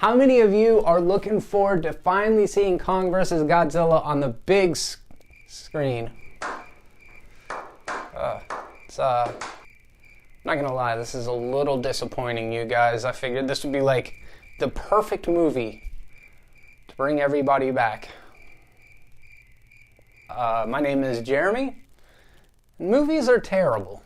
How many of you are looking forward to finally seeing Kong vs. Godzilla on the big screen? I'm not gonna lie, this is a little disappointing, you guys. I figured this would be like the perfect movie to bring everybody back. My name is Jeremy. Movies are terrible.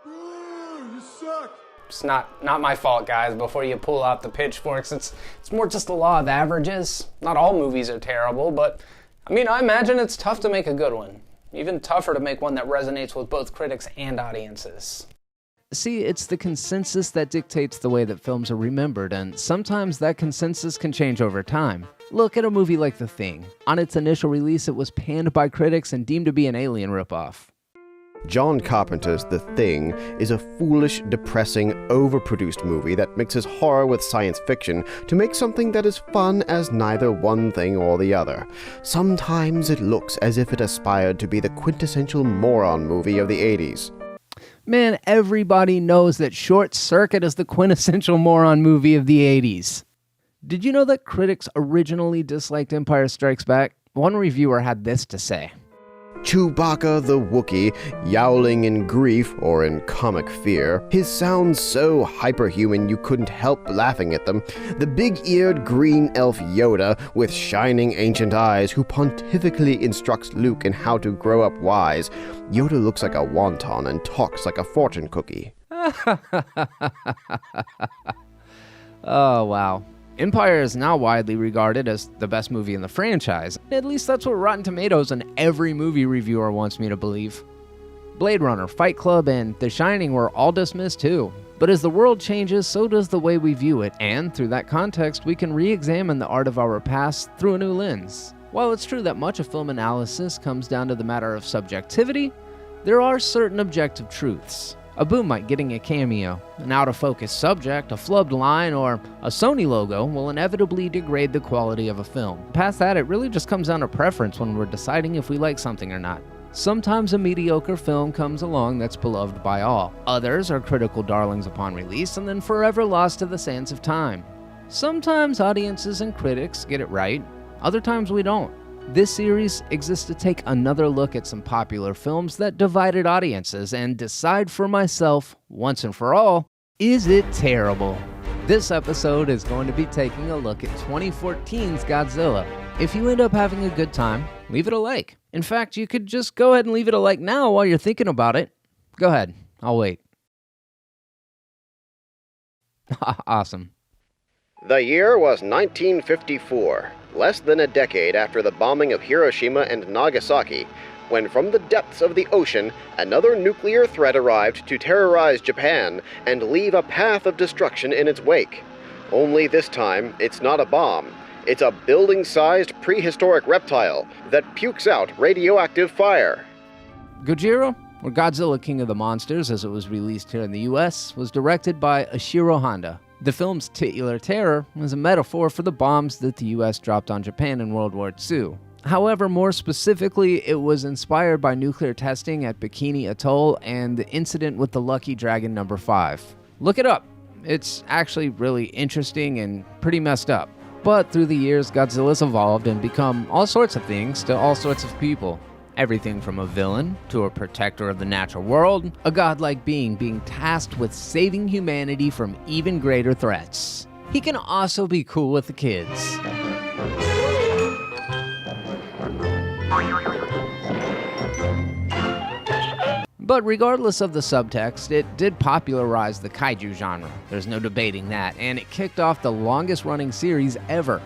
You suck. It's not my fault, guys. Before you pull out the pitchforks, it's more just the law of averages. Not all movies are terrible, but I imagine it's tough to make a good one. Even tougher to make one that resonates with both critics and audiences. See, it's the consensus that dictates the way that films are remembered, and sometimes that consensus can change over time. Look at a movie like The Thing. On its initial release, it was panned by critics and deemed to be an Alien ripoff. John Carpenter's The Thing is a foolish, depressing, overproduced movie that mixes horror with science fiction to make something that is fun as neither one thing or the other. Sometimes it looks as if it aspired to be the quintessential moron movie of the 80s. Man, everybody knows that Short Circuit is the quintessential moron movie of the 80s. Did you know that critics originally disliked Empire Strikes Back? One reviewer had this to say. Chewbacca the Wookiee, yowling in grief or in comic fear. His sounds so hyperhuman you couldn't help laughing at them. The big-eared green elf Yoda with shining ancient eyes who pontifically instructs Luke in how to grow up wise. Yoda looks like a wonton and talks like a fortune cookie. Oh, wow. Empire is now widely regarded as the best movie in the franchise. At least that's what Rotten Tomatoes and every movie reviewer wants me to believe. Blade Runner, Fight Club, and The Shining were all dismissed too. But as the world changes, so does the way we view it, and through that context, we can re-examine the art of our past through a new lens. While it's true that much of film analysis comes down to the matter of subjectivity, there are certain objective truths. A boom mic getting a cameo, an out-of-focus subject, a flubbed line, or a Sony logo will inevitably degrade the quality of a film. Past that, it really just comes down to preference when we're deciding if we like something or not. Sometimes a mediocre film comes along that's beloved by all. Others are critical darlings upon release and then forever lost to the sands of time. Sometimes audiences and critics get it right, other times we don't. This series exists to take another look at some popular films that divided audiences and decide for myself, once and for all, is it terrible? This episode is going to be taking a look at 2014's Godzilla. If you end up having a good time, leave it a like. In fact, you could just go ahead and leave it a like now while you're thinking about it. Go ahead, I'll wait. Awesome. The year was 1954, less than a decade after the bombing of Hiroshima and Nagasaki, when from the depths of the ocean, another nuclear threat arrived to terrorize Japan and leave a path of destruction in its wake. Only this time, it's not a bomb. It's a building-sized prehistoric reptile that pukes out radioactive fire. Gojira, or Godzilla King of the Monsters as it was released here in the US, was directed by Ishiro Honda. The film's titular terror was a metaphor for the bombs that the US dropped on Japan in World War II. However, more specifically, it was inspired by nuclear testing at Bikini Atoll and the incident with the Lucky Dragon No. 5. Look it up. It's actually really interesting and pretty messed up. But through the years, Godzilla's evolved and become all sorts of things to all sorts of people. Everything from a villain to a protector of the natural world, a godlike being tasked with saving humanity from even greater threats. He can also be cool with the kids. But regardless of the subtext, it did popularize the kaiju genre. There's no debating that, and it kicked off the longest-running series ever.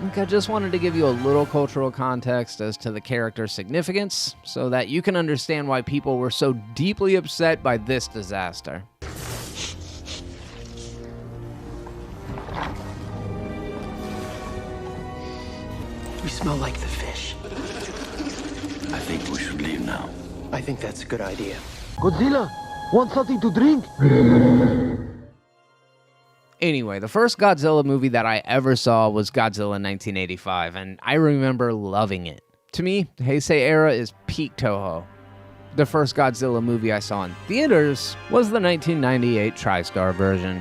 I just wanted to give you a little cultural context as to the character's significance, so that you can understand why people were so deeply upset by this disaster. We smell like the fish. I think we should leave now. I think that's a good idea. Godzilla, want something to drink? Anyway, the first Godzilla movie that I ever saw was Godzilla in 1985, and I remember loving it. To me, the Heisei era is peak Toho. The first Godzilla movie I saw in theaters was the 1998 TriStar version.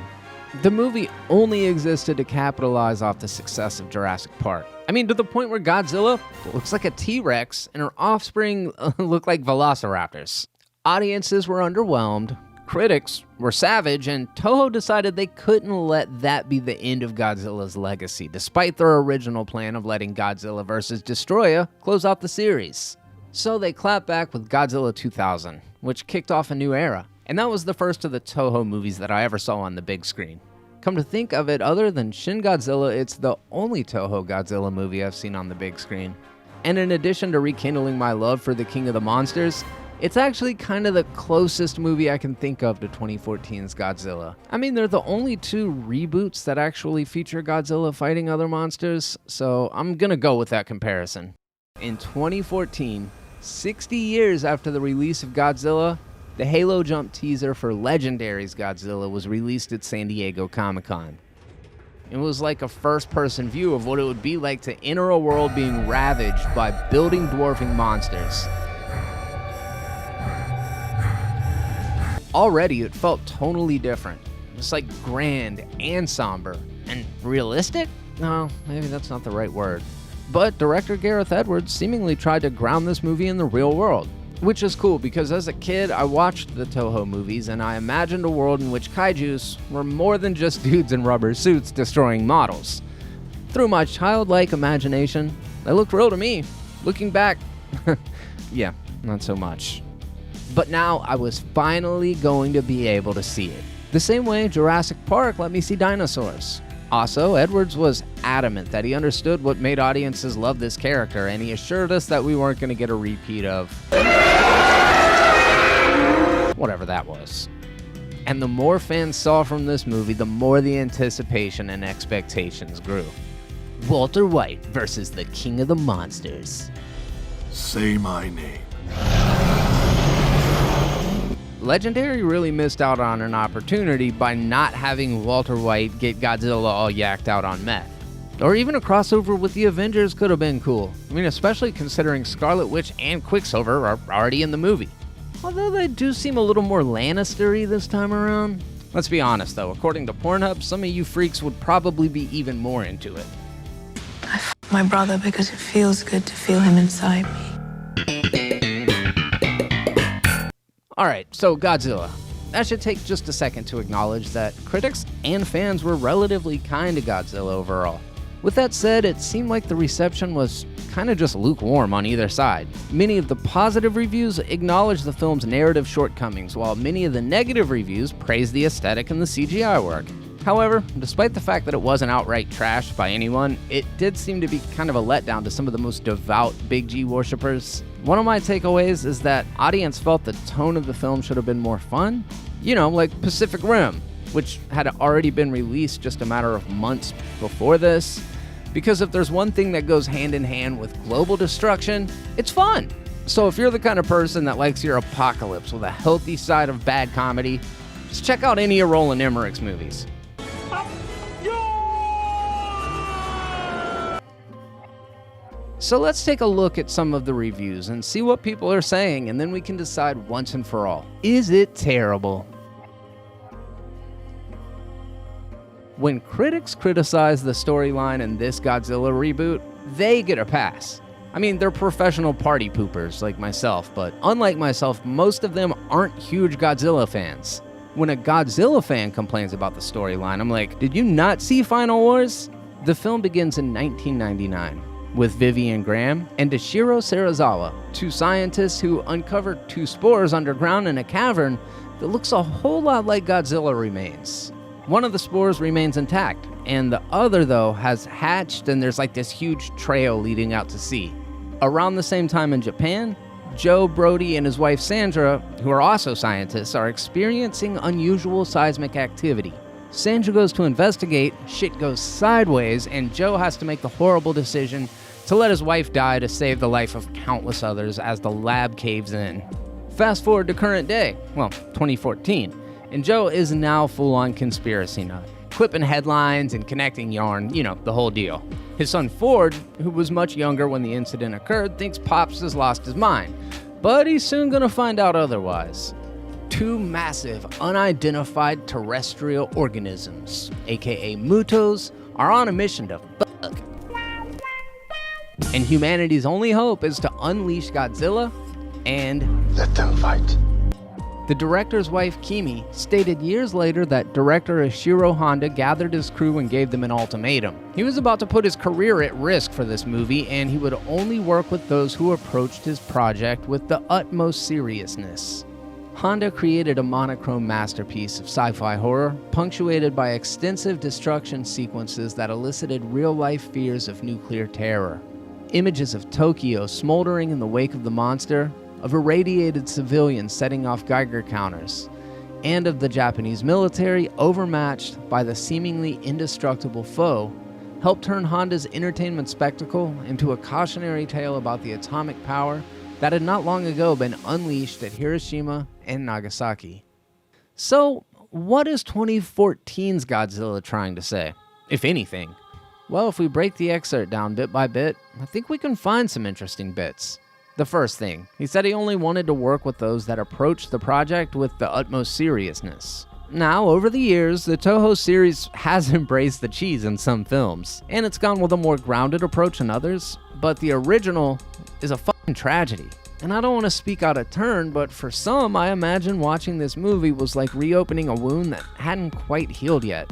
The movie only existed to capitalize off the success of Jurassic Park. I mean, to the point where Godzilla looks like a T-Rex and her offspring look like velociraptors. Audiences were underwhelmed, critics were savage, and Toho decided they couldn't let that be the end of Godzilla's legacy, despite their original plan of letting Godzilla vs. Destroya close out the series. So they clapped back with Godzilla 2000, which kicked off a new era. And that was the first of the Toho movies that I ever saw on the big screen. Come to think of it, other than Shin Godzilla, it's the only Toho Godzilla movie I've seen on the big screen. And in addition to rekindling my love for the King of the Monsters, it's actually kind of the closest movie I can think of to 2014's Godzilla. I mean, they're the only two reboots that actually feature Godzilla fighting other monsters, so I'm gonna go with that comparison. In 2014, 60 years after the release of Godzilla, the Halo Jump teaser for Legendary's Godzilla was released at San Diego Comic-Con. It was like a first-person view of what it would be like to enter a world being ravaged by building dwarfing monsters. Already, it felt tonally different. It's like grand and somber. And realistic? No, maybe that's not the right word. But director Gareth Edwards seemingly tried to ground this movie in the real world. Which is cool, because as a kid, I watched the Toho movies, and I imagined a world in which kaijus were more than just dudes in rubber suits destroying models. Through my childlike imagination, they looked real to me. Looking back, yeah, not so much. But now I was finally going to be able to see it. The same way Jurassic Park let me see dinosaurs. Also, Edwards was adamant that he understood what made audiences love this character, and he assured us that we weren't going to get a repeat of whatever that was. And the more fans saw from this movie, the more the anticipation and expectations grew. Walter White versus the King of the Monsters. Say my name. Legendary really missed out on an opportunity by not having Walter White get Godzilla all yacked out on meth. Or even a crossover with the Avengers could have been cool. I mean, especially considering Scarlet Witch and Quicksilver are already in the movie. Although they do seem a little more Lannister-y this time around. Let's be honest though, according to Pornhub, some of you freaks would probably be even more into it. I f my brother because it feels good to feel him inside me. Alright, so Godzilla. I should take just a second to acknowledge that critics and fans were relatively kind to Godzilla overall. With that said, it seemed like the reception was kind of just lukewarm on either side. Many of the positive reviews acknowledged the film's narrative shortcomings, while many of the negative reviews praised the aesthetic and the CGI work. However, despite the fact that it wasn't outright trashed by anyone, it did seem to be kind of a letdown to some of the most devout Big G worshippers. One of my takeaways is that audience felt the tone of the film should have been more fun. You know, like Pacific Rim, which had already been released just a matter of months before this. Because if there's one thing that goes hand in hand with global destruction, it's fun. So if you're the kind of person that likes your apocalypse with a healthy side of bad comedy, just check out any of Roland Emmerich's movies. So let's take a look at some of the reviews and see what people are saying, and then we can decide once and for all. Is it terrible? When critics criticize the storyline in this Godzilla reboot, they get a pass. I mean, they're professional party poopers like myself, but unlike myself, most of them aren't huge Godzilla fans. When a Godzilla fan complains about the storyline, I'm like, did you not see Final Wars? The film begins in 1999. With Vivian Graham and Toshiro Serizawa, two scientists who uncovered two spores underground in a cavern that looks a whole lot like Godzilla remains. One of the spores remains intact, and the other, though, has hatched, and there's like this huge trail leading out to sea. Around the same time in Japan, Joe Brody and his wife Sandra, who are also scientists, are experiencing unusual seismic activity. Sandra goes to investigate, shit goes sideways, and Joe has to make the horrible decision to let his wife die to save the life of countless others as the lab caves in. Fast forward to current day, well, 2014, and Joe is now full-on conspiracy nut, clipping headlines and connecting yarn, you know, the whole deal. His son Ford, who was much younger when the incident occurred, thinks Pops has lost his mind, but he's soon gonna find out otherwise. two massive, unidentified terrestrial organisms, aka Mutos, are on a mission to fuck. And humanity's only hope is to unleash Godzilla and Let them fight. the director's wife, Kimi, stated years later that director Ishiro Honda gathered his crew and gave them an ultimatum. He was about to put his career at risk for this movie, and he would only work with those who approached his project with the utmost seriousness. Honda created a monochrome masterpiece of sci-fi horror, punctuated by extensive destruction sequences that elicited real-life fears of nuclear terror. Images of Tokyo smoldering in the wake of the monster, of irradiated civilians setting off Geiger counters, and of the Japanese military overmatched by the seemingly indestructible foe, helped turn Honda's entertainment spectacle into a cautionary tale about the atomic power that had not long ago been unleashed at Hiroshima and Nagasaki. So, what is 2014's Godzilla trying to say, if anything? Well, if we break the excerpt down bit by bit, I think we can find some interesting bits. The first thing, he said he only wanted to work with those that approached the project with the utmost seriousness. Now, over the years, the Toho series has embraced the cheese in some films, and it's gone with a more grounded approach in others, but the original is a fucking tragedy. And I don't want to speak out of turn, but for some, I imagine watching this movie was like reopening a wound that hadn't quite healed yet.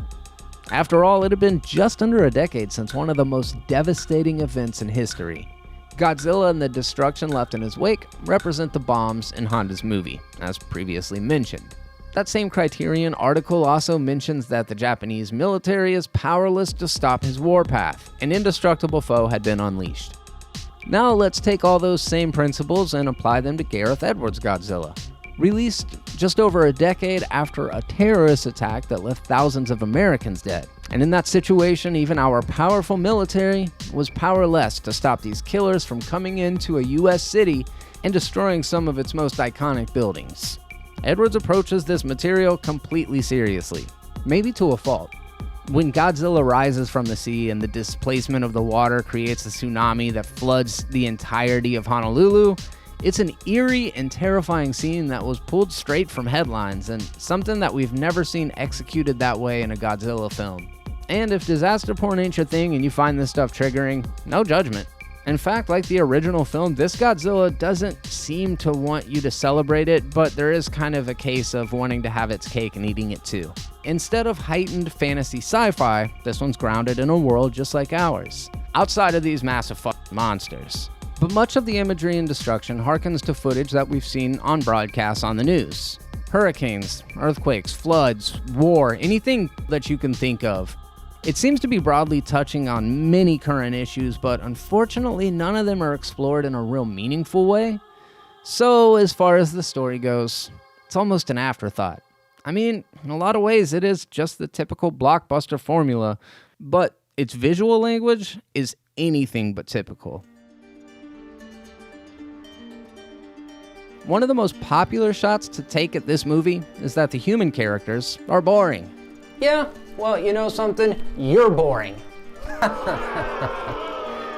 After all, it had been just under a decade since one of the most devastating events in history. Godzilla and the destruction left in his wake represent the bombs in Honda's movie, as previously mentioned. That same Criterion article also mentions that the Japanese military is powerless to stop his warpath. An indestructible foe had been unleashed. Now let's take all those same principles and apply them to Gareth Edwards' Godzilla. Released just over a decade after a terrorist attack that left thousands of Americans dead. And in that situation, even our powerful military was powerless to stop these killers from coming into a US city and destroying some of its most iconic buildings. Edwards approaches this material completely seriously, maybe to a fault. When Godzilla rises from the sea and the displacement of the water creates a tsunami that floods the entirety of Honolulu, it's an eerie and terrifying scene that was pulled straight from headlines and something that we've never seen executed that way in a Godzilla film. And if disaster porn ain't your thing and you find this stuff triggering, no judgment. In fact, like the original film, this Godzilla doesn't seem to want you to celebrate it, but there is kind of a case of wanting to have its cake and eating it too. Instead of heightened fantasy sci-fi, this one's grounded in a world just like ours, outside of these massive fucking monsters. But much of the imagery and destruction harkens to footage that we've seen on broadcasts on the news. Hurricanes, earthquakes, floods, war, anything that you can think of. It seems to be broadly touching on many current issues, but unfortunately none of them are explored in a real meaningful way. So as far as the story goes, it's almost an afterthought. I mean, in a lot of ways it is just the typical blockbuster formula, but its visual language is anything but typical. One of the most popular shots to take at this movie is that the human characters are boring. Yeah, well, you know something? You're boring.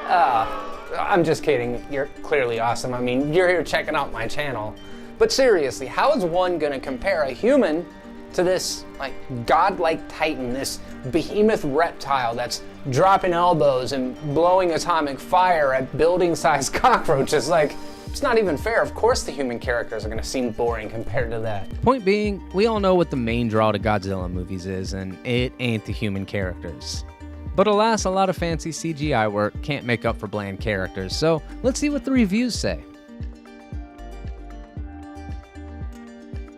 I'm just kidding. You're clearly awesome. I mean, you're here checking out my channel. But seriously, how is one gonna compare a human to this, like, godlike titan, this behemoth reptile that's dropping elbows and blowing atomic fire at building-sized cockroaches? Like, it's not even fair. Of course the human characters are gonna seem boring compared to that. Point being, we all know what the main draw to Godzilla movies is, and it ain't the human characters. But alas, a lot of fancy CGI work can't make up for bland characters, so let's see what the reviews say.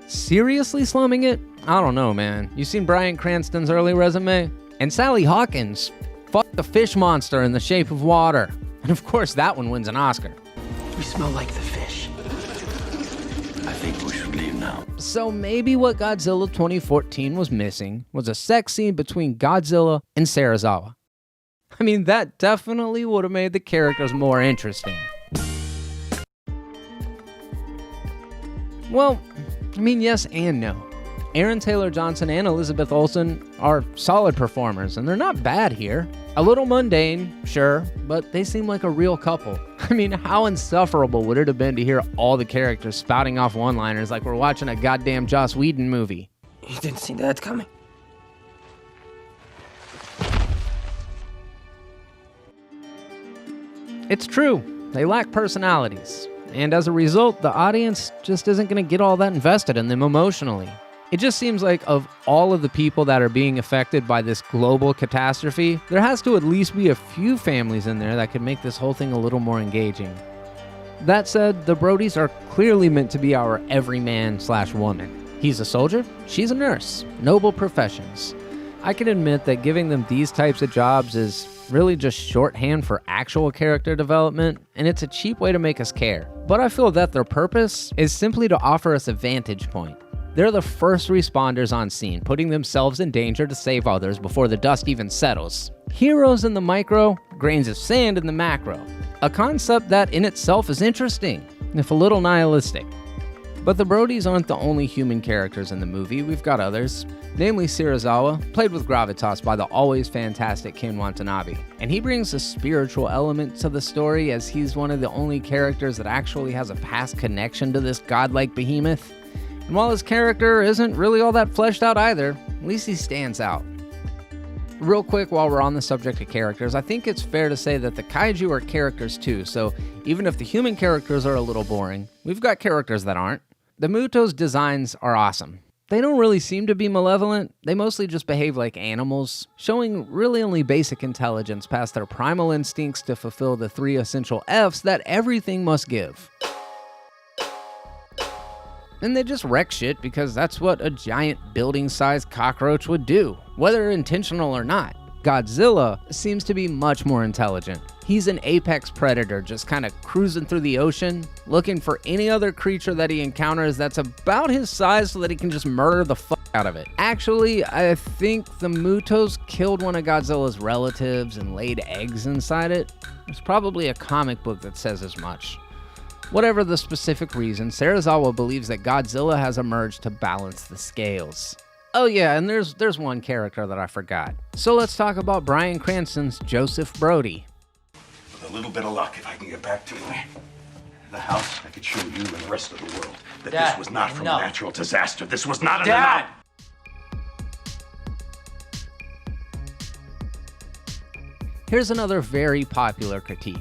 Seriously slumming it? I don't know, man. You seen Bryan Cranston's early resume? And Sally Hawkins, fuck the fish monster in The Shape of Water. And of course that one wins an Oscar. We smell like the fish. I think we should leave now. So maybe what Godzilla 2014 was missing was a sex scene between Godzilla and Serizawa. I mean, that definitely would have made the characters more interesting. Well, I mean, yes and no. Aaron Taylor Johnson and Elizabeth Olsen are solid performers, and they're not bad here. A little mundane, sure, but they seem like a real couple. I mean, how insufferable would it have been to hear all the characters spouting off one-liners like we're watching a goddamn Joss Whedon movie? You didn't see that coming. It's true, they lack personalities, and as a result, the audience just isn't going to get all that invested in them emotionally. It just seems like of all of the people that are being affected by this global catastrophe, there has to at least be a few families in there that could make this whole thing a little more engaging. That said, the Brodies are clearly meant to be our everyman/woman. He's a soldier, she's a nurse, noble professions. I can admit that giving them these types of jobs is really just shorthand for actual character development, and it's a cheap way to make us care. But I feel that their purpose is simply to offer us a vantage point. They're the first responders on scene, putting themselves in danger to save others before the dust even settles. Heroes in the micro, grains of sand in the macro. A concept that in itself is interesting, if a little nihilistic. But the Brodies aren't the only human characters in the movie, we've got others. Namely Serizawa, played with gravitas by the always fantastic Ken Watanabe. And he brings a spiritual element to the story as he's one of the only characters that actually has a past connection to this godlike behemoth. And while his character isn't really all that fleshed out either, at least he stands out. Real quick, while we're on the subject of characters, I think it's fair to say that the kaiju are characters too, so even if the human characters are a little boring, we've got characters that aren't. The Muto's designs are awesome. They don't really seem to be malevolent, they mostly just behave like animals, showing really only basic intelligence past their primal instincts to fulfill the 3 essential F's that everything must give. And they just wreck shit because that's what a giant building-sized cockroach would do, whether intentional or not. Godzilla seems to be much more intelligent. He's an apex predator just kind of cruising through the ocean, looking for any other creature that he encounters that's about his size so that he can just murder the fuck out of it. Actually, I think the Mutos killed one of Godzilla's relatives and laid eggs inside it. There's probably a comic book that says as much. Whatever the specific reason, Serizawa believes that Godzilla has emerged to balance the scales. Oh yeah, and there's one character that I forgot. So let's talk about Bryan Cranston's Joseph Brody. With a little bit of luck, if I can get back to the house, I could show you and the rest of the world that Dad, this was not from a enough. natural disaster. This was not an Dad! Here's another very popular critique.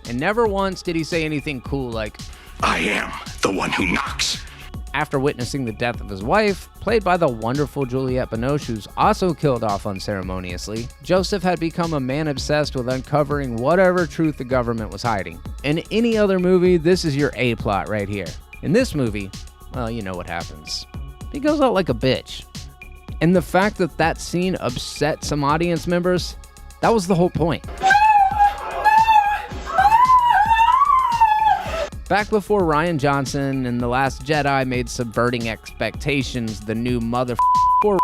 And never once did he say anything cool like, I am the one who knocks. after witnessing the death of his wife, played by the wonderful Juliette Binoche, who's also killed off unceremoniously, Joseph had become a man obsessed with uncovering whatever truth the government was hiding. In any other movie, this is your A-plot right here. In this movie, well, you know what happens. He goes out like a bitch. And the fact that that scene upset some audience members, that was the whole point. Back before Rian Johnson and The Last Jedi made subverting expectations the new motherfucker,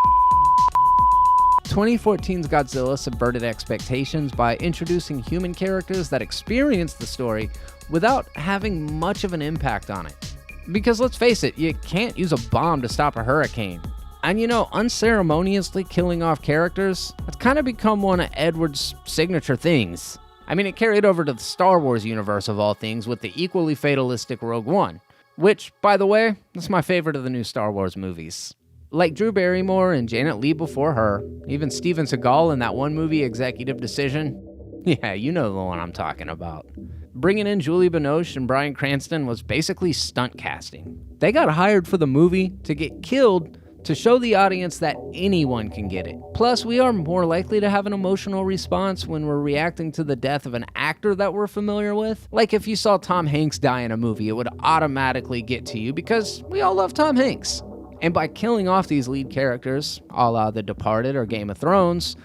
2014's Godzilla subverted expectations by introducing human characters that experience the story without having much of an impact on it. Because let's face it, you can't use a bomb to stop a hurricane. And you know, unceremoniously killing off characters, that's kind of become one of Edward's signature things. I mean, it carried over to the Star Wars universe of all things with the equally fatalistic Rogue One, which, by the way, is my favorite of the new Star Wars movies. Like Drew Barrymore and Janet Leigh before her, even Steven Seagal in that one movie, Executive Decision. Yeah, you know the one I'm talking about. Bringing in Julie Binoche and Bryan Cranston was basically stunt casting. They got hired for the movie to get killed to show the audience that anyone can get it. Plus, we are more likely to have an emotional response when we're reacting to the death of an actor that we're familiar with. Like if you saw Tom Hanks die in a movie, it would automatically get to you because we all love Tom Hanks. And by killing off these lead characters, a la The Departed or Game of Thrones,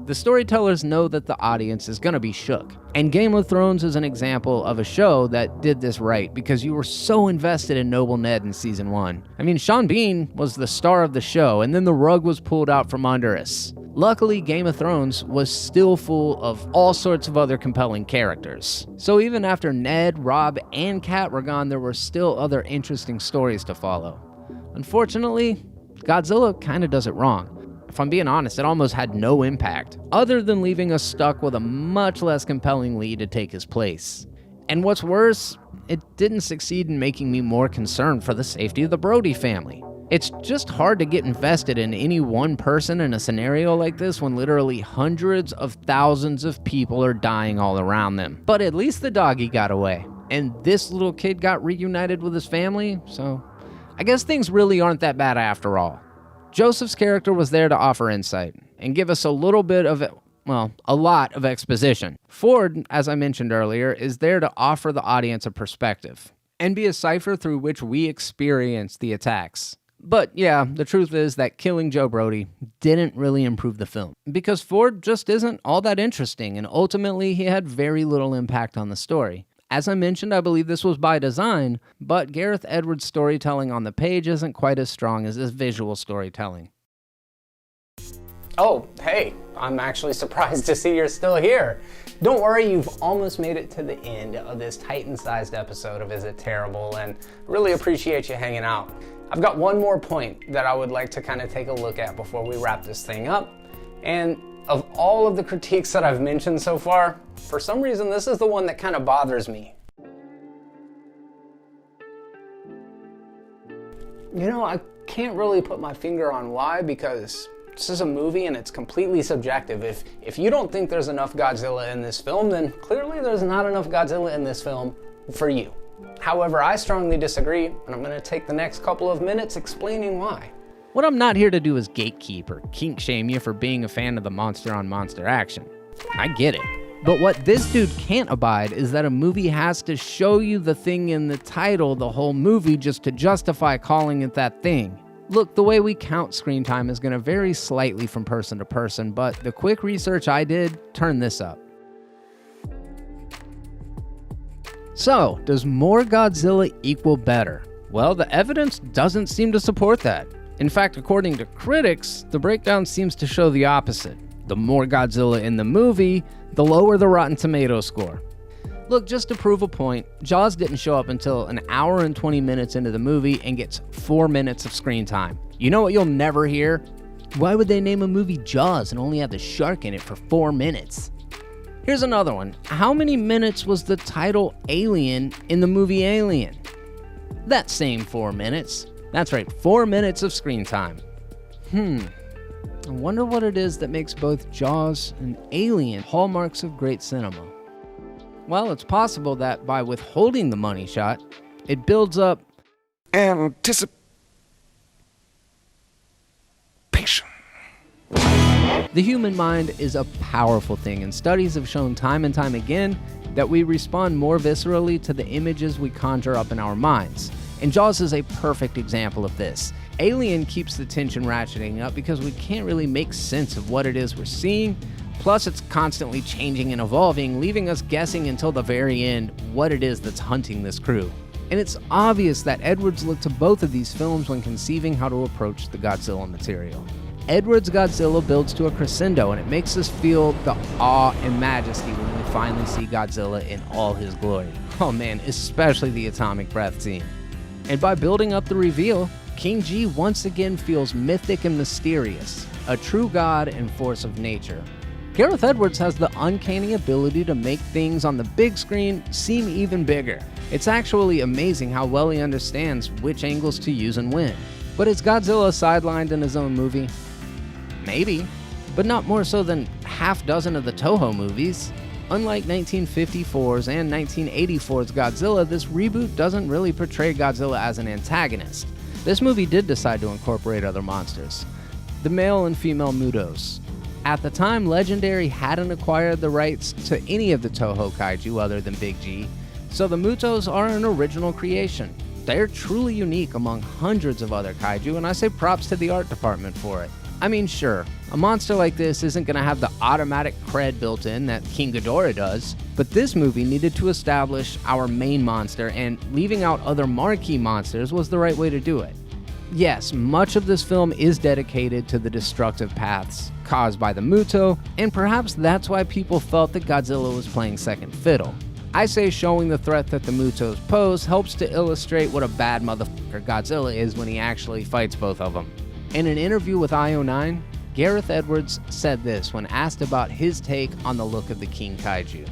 the storytellers know that the audience is gonna be shook. And Game of Thrones is an example of a show that did this right because you were so invested in Noble Ned in season 1. I mean, Sean Bean was the star of the show and then the rug was pulled out from under us. Luckily, Game of Thrones was still full of all sorts of other compelling characters. So even after Ned, Robb, and Kat were gone, there were still other interesting stories to follow. Unfortunately, Godzilla kinda does it wrong. If I'm being honest, it almost had no impact, other than leaving us stuck with a much less compelling lead to take his place. And what's worse, it didn't succeed in making me more concerned for the safety of the Brody family. It's just hard to get invested in any one person in a scenario like this when literally hundreds of thousands of people are dying all around them. But at least the doggy got away, and this little kid got reunited with his family, so I guess things really aren't that bad after all. Joseph's character was there to offer insight and give us a little bit of, well, a lot of exposition. Ford, as I mentioned earlier, is there to offer the audience a perspective and be a cipher through which we experience the attacks. But yeah, the truth is that killing Joe Brody didn't really improve the film, because Ford just isn't all that interesting, and ultimately he had very little impact on the story. As I mentioned, I believe this was by design, but Gareth Edwards' storytelling on the page isn't quite as strong as his visual storytelling. Oh, hey, I'm actually surprised to see you're still here. Don't worry, you've almost made it to the end of this Titan-sized episode of Is It Terrible, and really appreciate you hanging out. I've got one more point that I would like to kind of take a look at before we wrap this thing up. And of all of the critiques that I've mentioned so far, for some reason this is the one that kind of bothers me. You know, I can't really put my finger on why, because this is a movie and it's completely subjective. If you don't think there's enough Godzilla in this film, then clearly there's not enough Godzilla in this film for you. However, I strongly disagree, and I'm going to take the next couple of minutes explaining why. What I'm not here to do is gatekeep or kink shame you for being a fan of the monster-on-monster action. I get it. But what this dude can't abide is that a movie has to show you the thing in the title the whole movie just to justify calling it that thing. Look, the way we count screen time is going to vary slightly from person to person, but the quick research I did turned this up. So, does more Godzilla equal better? Well, the evidence doesn't seem to support that. In fact, according to critics, the breakdown seems to show the opposite. The more Godzilla in the movie, the lower the Rotten Tomatoes score. Look, just to prove a point, Jaws didn't show up until an hour and 20 minutes into the movie and gets 4 minutes of screen time. You know what you'll never hear? Why would they name a movie Jaws and only have the shark in it for 4 minutes? Here's another one. How many minutes was the title Alien in the movie Alien? That same 4 minutes. That's right, 4 minutes of screen time. I wonder what it is that makes both Jaws and Alien hallmarks of great cinema. Well, it's possible that by withholding the money shot, it builds up Anticipation. The human mind is a powerful thing, and studies have shown time and time again that we respond more viscerally to the images we conjure up in our minds. And Jaws is a perfect example of this. Alien keeps the tension ratcheting up because we can't really make sense of what it is we're seeing, plus it's constantly changing and evolving, leaving us guessing until the very end what it is that's hunting this crew. And it's obvious that Edwards looked to both of these films when conceiving how to approach the Godzilla material. Edwards' Godzilla builds to a crescendo, and it makes us feel the awe and majesty when we finally see Godzilla in all his glory. Oh man, especially the atomic breath scene. And by building up the reveal, King G once again feels mythic and mysterious, a true god and force of nature. Gareth Edwards has the uncanny ability to make things on the big screen seem even bigger. It's actually amazing how well he understands which angles to use and when. But is Godzilla sidelined in his own movie? Maybe, but not more so than half dozen of the Toho movies. Unlike 1954's and 1984's Godzilla, this reboot doesn't really portray Godzilla as an antagonist. This movie did decide to incorporate other monsters, the male and female Mutos. At the time, Legendary hadn't acquired the rights to any of the Toho kaiju other than Big G, so the Mutos are an original creation. They're truly unique among hundreds of other kaiju, and I say props to the art department for it. I mean, sure, a monster like this isn't going to have the automatic cred built in that King Ghidorah does, but this movie needed to establish our main monster, and leaving out other marquee monsters was the right way to do it. Yes, much of this film is dedicated to the destructive paths caused by the Muto, and perhaps that's why people felt that Godzilla was playing second fiddle. I say showing the threat that the Mutos pose helps to illustrate what a bad motherfucker Godzilla is when he actually fights both of them. In an interview with IO9, Gareth Edwards said this when asked about his take on the look of the King Kaiju.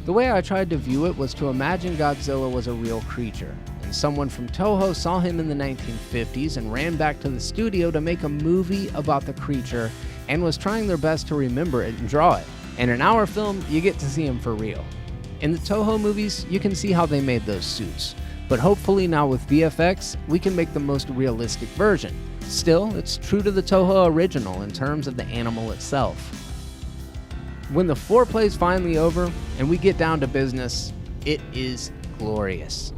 The way I tried to view it was to imagine Godzilla was a real creature, and someone from Toho saw him in the 1950s and ran back to the studio to make a movie about the creature and was trying their best to remember it and draw it. And in our film, you get to see him for real. In the Toho movies, you can see how they made those suits, but hopefully now with VFX, we can make the most realistic version. Still, it's true to the Toho original in terms of the animal itself. When the foreplay's finally over and we get down to business, it is glorious.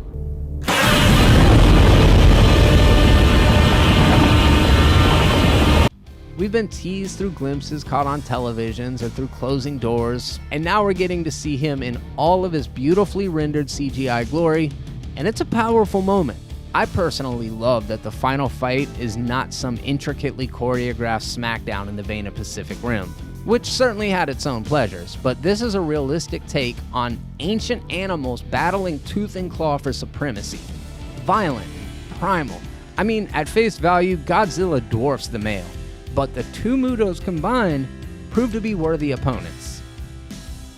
We've been teased through glimpses caught on televisions or through closing doors, and now we're getting to see him in all of his beautifully rendered CGI glory, and it's a powerful moment. I personally love that the final fight is not some intricately choreographed smackdown in the vein of Pacific Rim, which certainly had its own pleasures, but this is a realistic take on ancient animals battling tooth and claw for supremacy. Violent, primal. I mean, at face value, Godzilla dwarfs the male, but the two Mutos combined prove to be worthy opponents.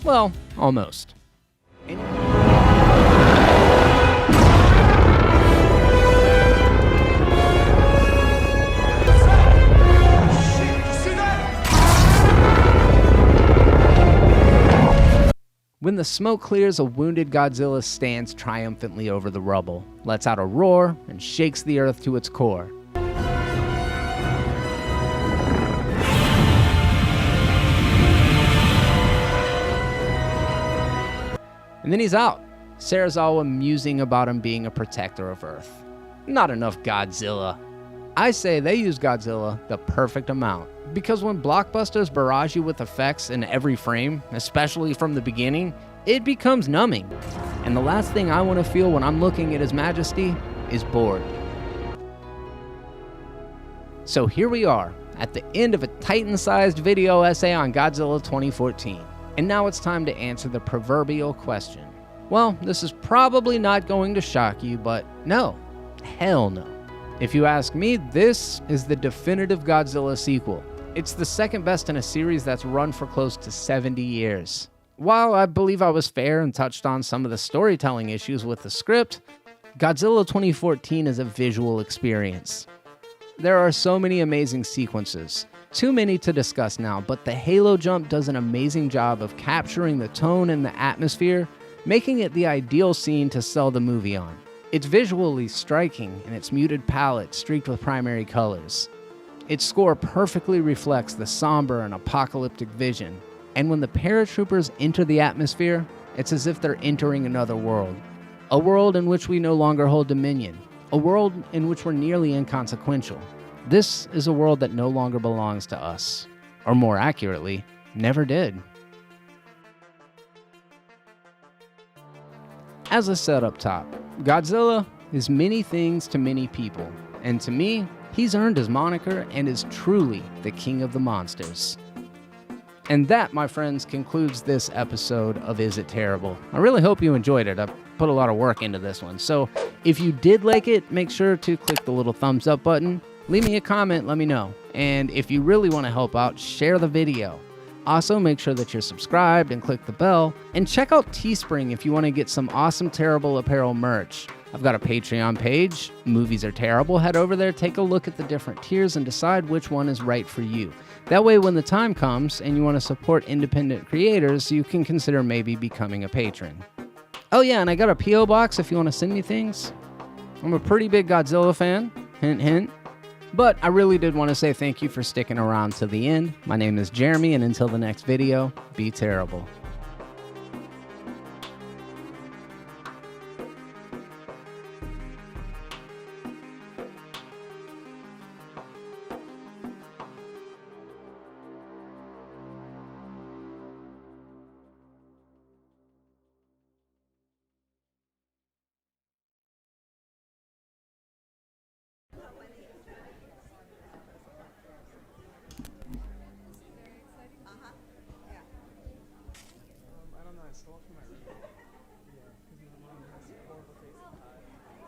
Well, almost. When the smoke clears, a wounded Godzilla stands triumphantly over the rubble, lets out a roar, and shakes the earth to its core. And then he's out, Serizawa musing about him being a protector of Earth. Not enough Godzilla. I say they use Godzilla the perfect amount, because when blockbusters barrage you with effects in every frame, especially from the beginning, it becomes numbing. And the last thing I want to feel when I'm looking at His Majesty is bored. So here we are, at the end of a Titan-sized video essay on Godzilla 2014. And now it's time to answer the proverbial question. Well, this is probably not going to shock you, but no, hell no. If you ask me, this is the definitive Godzilla sequel. It's the second best in a series that's run for close to 70 years. While I believe I was fair and touched on some of the storytelling issues with the script, Godzilla 2014 is a visual experience. There are so many amazing sequences. Too many to discuss now, but the Halo jump does an amazing job of capturing the tone and the atmosphere, making it the ideal scene to sell the movie on. It's visually striking in its muted palette streaked with primary colors. Its score perfectly reflects the somber and apocalyptic vision, and when the paratroopers enter the atmosphere, it's as if they're entering another world. A world in which we no longer hold dominion. A world in which we're nearly inconsequential. This is a world that no longer belongs to us. Or more accurately, never did. As I said up top, Godzilla is many things to many people, and to me, he's earned his moniker and is truly the king of the monsters. And that, my friends, concludes this episode of Is It Terrible? I really hope you enjoyed it. I put a lot of work into this one. So if you did like it, make sure to click the little thumbs up button. Leave me a comment, let me know. And if you really want to help out, share the video. Also, make sure that you're subscribed and click the bell. And check out Teespring if you want to get some awesome Terrible apparel merch. I've got a Patreon page, Movies Are Terrible. Head over there, take a look at the different tiers, and decide which one is right for you. That way, when the time comes and you want to support independent creators, you can consider maybe becoming a patron. Oh yeah, and I got a P.O. box if you want to send me things. I'm a pretty big Godzilla fan, hint hint. But I really did want to say thank you for sticking around to the end. My name is Jeremy, and until the next video, be terrible.